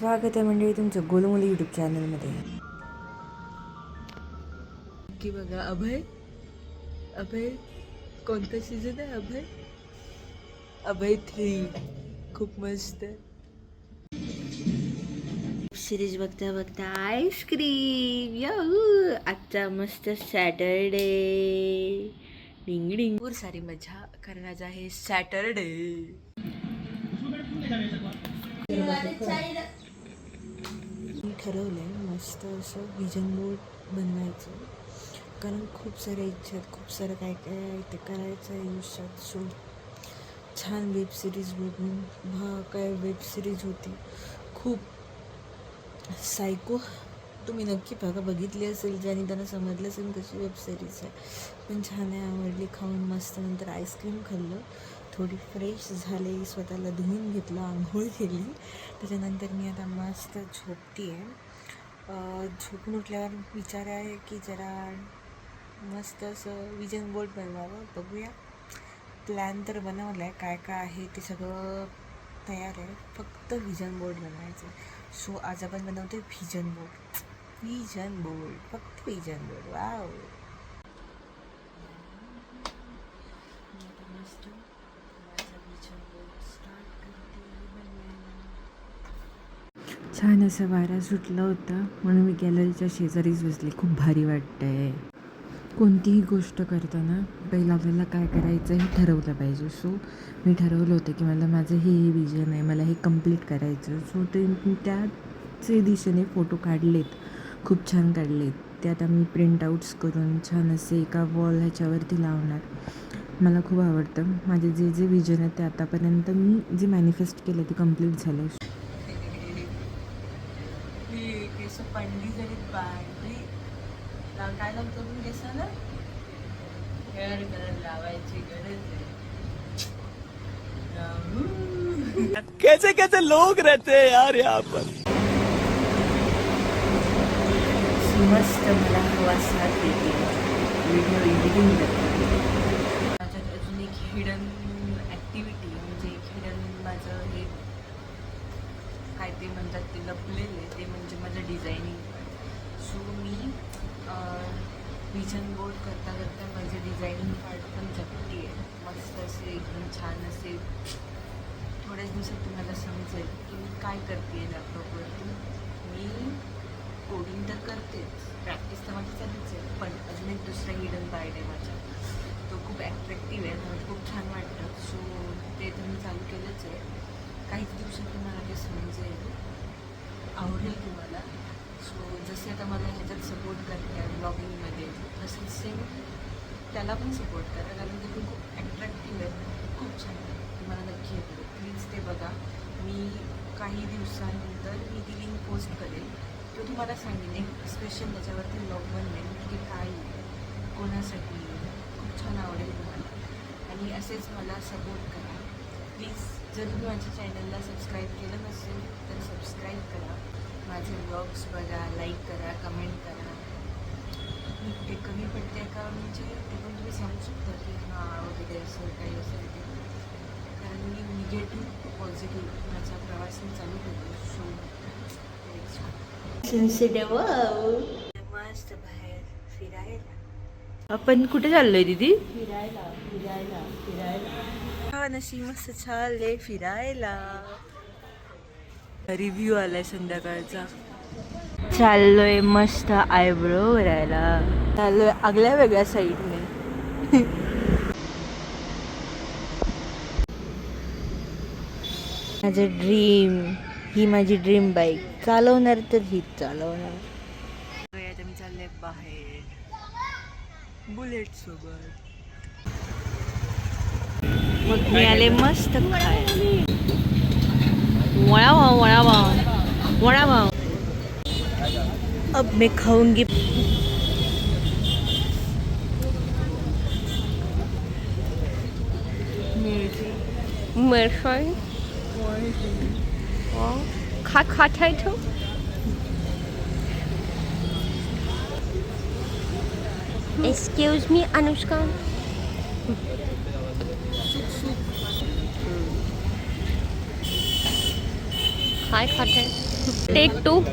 स्वागत आहे मंडळी तुमचं गोलमुली यूट्यूब चॅनलमध्ये. की बघा अभय अभय कोणता सीझन आहे? अभय अभय 3 खूप मस्त सिरीज बघता बघता आईस्क्रीम याहू. आजचा मस्त सॅटरडे डिंग डिंग. भरपूर सारी मजा करण्याचा आहे सॅटरडे. मी ठरवलंय मस्त असं विजन बोर्ड बनवायचं, कारण खूप साऱ्या इच्छा आहेत, खूप सारं काय काय आहे ते करायचं आहे आयुष्यात. सो छान वेब सिरीज बघून काय वेब सिरीज होती खूप सायको. तुम्ही नक्की बघा, बघितली असेल ज्याने त्यांना समजलं असेल कशी वेब सिरीज आहे, पण छान आहे, आवडली. खाऊन मस्त नंतर आईस्क्रीम खाल्लं, थोडी फ्रेश झाले, स्वतःला धुवून घेतलं, आंघोळ केली. त्याच्यानंतर मी आता मस्त झोपती आहे. झोपून उठल्यावर विचार आहे की जरा मस्त असं विजन बोर्ड बनवावं. बघूया, प्लॅन तर बनवला आहे, काय काय आहे ते सगळं तयार आहे, फक्त विजन बोर्ड बनवायचं. सो आज आपण बनवतो विजन बोर्ड. विजन बोर्ड, फक्त विजन बोर्ड. वाव, मस्त माझा विजन बोर्ड स्टार्ट करते बनवायला. छान असं वारा सुटलं होतं म्हणून मी गॅलरीच्या शेजारीच बसले. खूप भारी वाटतंय. कोणतीही गोष्ट करताना पहिलं आपल्याला काय करायचं हे ठरवलं पाहिजे. सो मी ठरवलं होतं की मला माझं हे विजन आहे, मला हे कंप्लीट करायचं. सो ते त्याचे दिशेने फोटो काढलेत, खूप छान काढलेत. ते आता मी प्रिंटआउट्स करून छान असे एका वॉल ह्याच्यावरती लावणार. मला खूप आवडतं माझे जे जे विजन आहे ते आतापर्यंत मी जे मॅनिफेस्ट केलं ते कंप्लीट झालं. केस पडली जरी पांढरी काय लागतं तुम्ही केसाला? हेअर कलर लावायची गरज आहे. कैसे कैसे लोग रहते हैं यार यहाँ पर. मस्त मला हवा साथ देते, व्हिडिओ एडिटिंग करते. माझ्यात अजून एक हिडन ॲक्टिव्हिटी म्हणजे एक हिडन माझं हे काय ते म्हणतात ते लपलेले, ते म्हणजे माझं डिझायनिंग. सो मी विजन बोर्ड करता करता माझं डिझायनिंग पार्ट पण जपते आहे. मस्त असे एकदम छान असे. थोड्याच दिवसात तुम्हाला समजेल की मी काय करते आहे लॅपटॉपवरती. मी कोडिंग तर करतेच, प्रॅक्टिस तर माझी चालूच आहे, पण अजून एक दुसरा हिडन पार्ट आहे माझा, तो खूप ॲट्रॅक्टिव्ह आहे, मला खूप छान वाटतं. सो ते तर मी चालू केलंच आहे. काहीच दिवसात तुम्हाला ते समजेल, आवडेल तुम्हाला. सो जसे आता मला ह्याच्यात सपोर्ट करते ब्लॉगिंगमध्ये, तसंच सेम त्याला पण सपोर्ट करा, कारण ते पण खूप ॲट्रॅक्टिव्ह आहे, खूप छान आहे. तुम्हाला नक्की येतो, प्लीज ते बघा. मी काही दिवसानंतर मी ती लिंक पोस्ट करेल किंवा तुम्हाला सांगेन एक स्पेशल त्याच्यावरती ब्लॉग बनवेल की काय कोणासाठी. खूप छान आवडेल तुम्हाला, आणि असेच मला सपोर्ट करा प्लीज. जर तुम्ही माझ्या चॅनलला सबस्क्राईब केलं नसेल तर सबस्क्राईब करा, माझे ब्लॉग्स बघा, लाईक करा, कमेंट करा. मी ते कमी पडते का म्हणजे ते पण तुम्ही सांगू शकता की हां वगैरे असेल काही असेल ते, कारण मी निगेटिव्ह पॉझिटिव्ह माझा प्रवास मी चालू करतो. सो सेन्सिटिव्ह मस्त बाहेर फिरायला. आपण कुठे चाललोय दीदी? फिरायला फिरायला फिरायला. छान अशी मस्त चालले फिरायला. रिव्ह्यू आलाय संध्याकाळचा. चाललोय मस्त आयब्रो करायला, चाललोय आगल्या वेगळ्या साईडने. माझं ड्रीम, ही माझी ड्रीम बाईक. चालवणार तर हीच चालवणार. आता मी चालले बाहेर बुलेट सोबत. मग मी आले मस्त खायला. वडापाव वडापाव वडापाव. अब मैं खाऊंगी. मिरची खात है तो. Excuse me Anushka. काय खाते? Take 2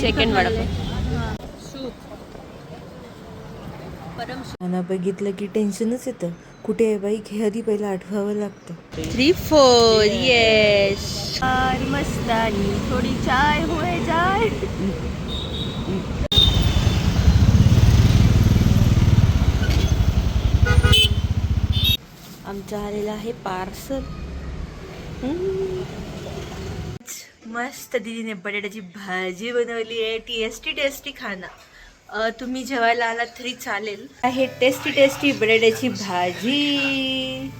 second vada pav. खाना बघितलं की टेन्शनच येतं. कुठे आहे बाई, हे आधी पहिलं आठवावं लागतं. 3 4 येस. मस्तानी थोडी चाय होय जाय. आमचं आलेलं आहे पार्सल. मस्त दीदीने बटाट्याची भाजी बनवली आहे. टेस्टी खाना. तुम्ही जेवायला आलात तरी चालेल. आहे टेस्टी बटाट्याची भाजी.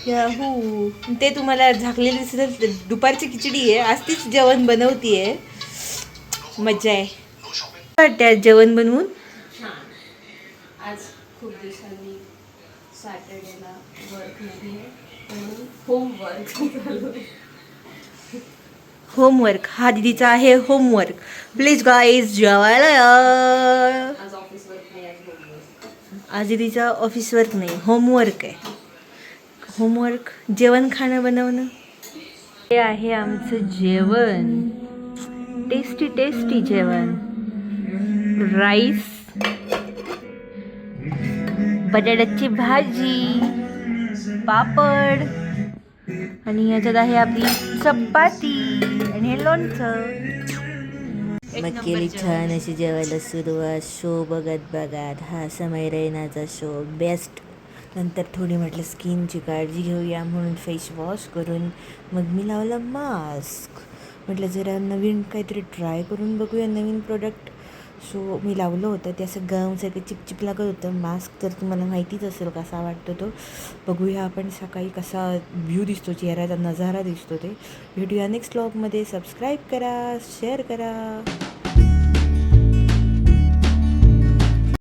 याहू, ते तुम्हाला झाकलेली दिसत. दुपारची खिचडी आहे. आज तीच जेवण बनवतीये. मजा आहे त्यात जेवण बनवून. आज खूप दिवसांनी सॅटर्डेला वर्क नाही होमवर्क हा दीदीचा आहे होमवर्क. प्लीज गाईज जेवायला या. आज ऑफिस वर्क नाही, आज होमवर्क. आज दीदीचा ऑफिस वर्क नाही, होमवर्क आहे. होमवर्क जेवण खाणं बनवणं. हे आहे आमचं जेवण. टेस्टी जेवण. राईस, बटाट्याची भाजी, पापड आणि याच्यात आहे आपली चपाती आणि हे लोणचं. मग केली छान अशी जेवायला सुरुवात. शो बघत हा समय रैनाचा शो बेस्ट. नंतर थोडी म्हटलं स्किनची काळजी घेऊया म्हणून फेस वॉश करून मग मी लावला मास्क. म्हटलं जरा नवीन काहीतरी ट्राय करून बघूया, नवीन प्रोडक्ट. सो मी लावलं होतं. ते असं गमसारखं चिपचिप लागत होतं. मास्क तर तुम्हाला माहितीच असेल कसा वाटतो तो. बघूया आपण सकाळी कसा व्ह्यू दिसतो, चेहऱ्याचा नजारा दिसतो ते. भेटूया नेक्स्ट व्लॉगमध्ये. सबस्क्राईब करा, शेअर करा.